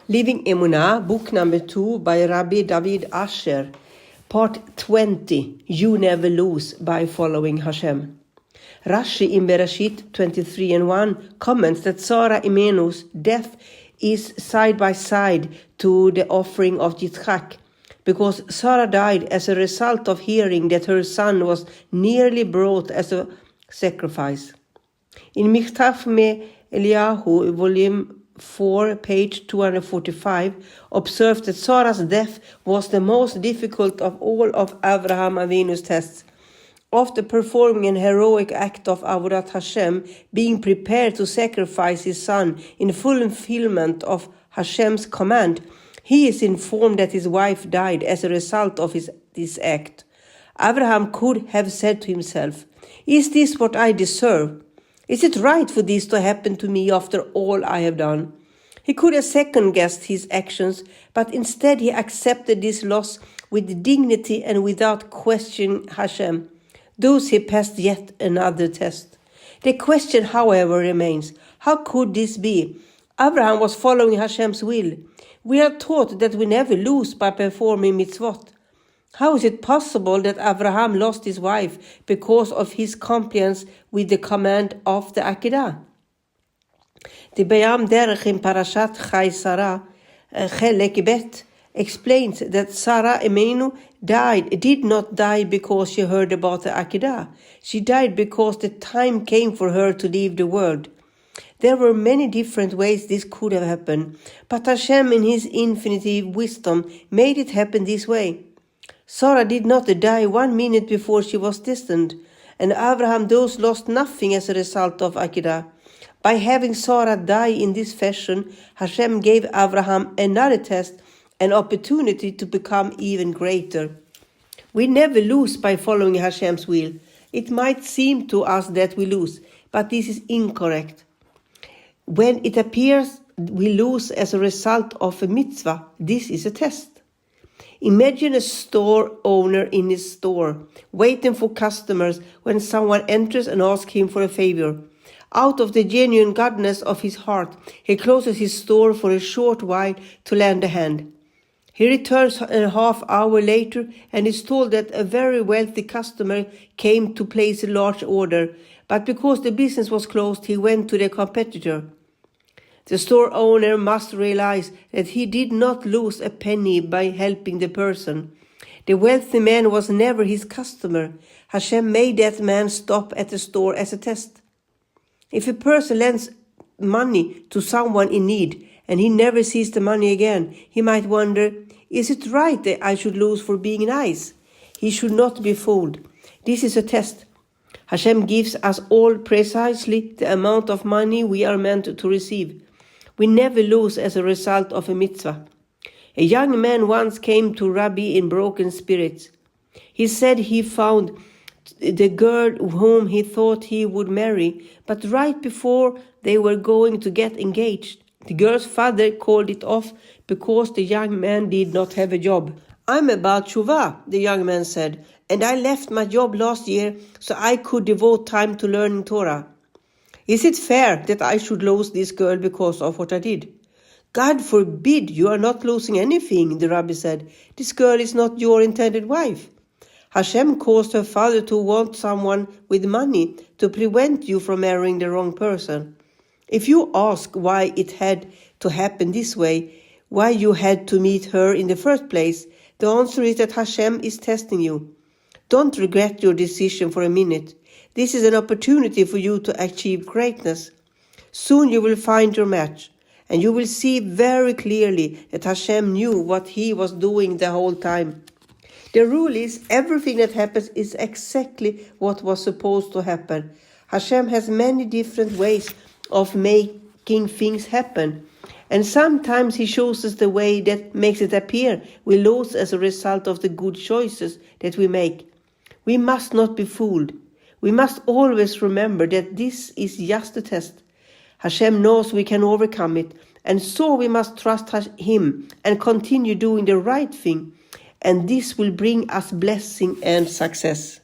LivingEmunah, book number 2 by Rabbi David Asher, part 20, You Never Lose by Following Hashem. Rashi in Bereshit 23:1 comments that Sarah Imenu's death is side by side to the offering of Yitzchak, because Sarah died as a result of hearing that her son was nearly brought as a sacrifice. In Michtav me Eliyahu, volume 4, page 245, observed that Sarah's death was the most difficult of all of Abraham Avinu's tests. After performing an heroic act of Avodat Hashem, being prepared to sacrifice his son in fulfillment of Hashem's command, he is informed that his wife died as a result of this act. Abraham could have said to himself, "Is this what I deserve? Is it right for this to happen to me after all I have done?" He could have second-guessed his actions, but instead he accepted this loss with dignity and without questioning Hashem. Thus he passed yet another test. The question, however, remains, how could this be? Abraham was following Hashem's will. We are taught that we never lose by performing mitzvot. How is it possible that Abraham lost his wife because of his compliance with the command of the Akedah? The Bayam Derech in Parashat Chai Sarah, Chelek Bet, explains that Sarah Emuna did not die because she heard about the Akedah. She died because the time came for her to leave the world. There were many different ways this could have happened, but Hashem in his infinite wisdom made it happen this way. Sarah did not die 1 minute before she was destined, and Abraham thus lost nothing as a result of Akedah. By having Sarah die in this fashion, Hashem gave Abraham another test, an opportunity to become even greater. We never lose by following Hashem's will. It might seem to us that we lose, but this is incorrect. When it appears we lose as a result of a mitzvah, this is a test. Imagine a store owner in his store, waiting for customers when someone enters and asks him for a favor. Out of the genuine goodness of his heart, he closes his store for a short while to lend a hand. He returns a half hour later and is told that a very wealthy customer came to place a large order, but because the business was closed, he went to the competitor. The store owner must realize that he did not lose a penny by helping the person. The wealthy man was never his customer. Hashem made that man stop at the store as a test. If a person lends money to someone in need and he never sees the money again, he might wonder, is it right that I should lose for being nice? He should not be fooled. This is a test. Hashem gives us all precisely the amount of money we are meant to receive. We never lose as a result of a mitzvah. A young man once came to Rabbi in broken spirits. He said he found the girl whom he thought he would marry, but right before they were going to get engaged, the girl's father called it off because the young man did not have a job. "I'm about tshuva," the young man said, "and I left my job last year so I could devote time to learning Torah. Is it fair that I should lose this girl because of what I did?" "God forbid, you are not losing anything," the rabbi said. "This girl is not your intended wife. Hashem caused her father to want someone with money to prevent you from marrying the wrong person. If you ask why it had to happen this way, why you had to meet her in the first place, the answer is that Hashem is testing you. Don't regret your decision for a minute. This is an opportunity for you to achieve greatness. Soon you will find your match, and you will see very clearly that Hashem knew what he was doing the whole time. The rule is everything that happens is exactly what was supposed to happen. Hashem has many different ways of making things happen, and sometimes he shows us the way that makes it appear we lose as a result of the good choices that we make. We must not be fooled. We must always remember that this is just a test. Hashem knows we can overcome it, and so we must trust him and continue doing the right thing, and this will bring us blessing and success.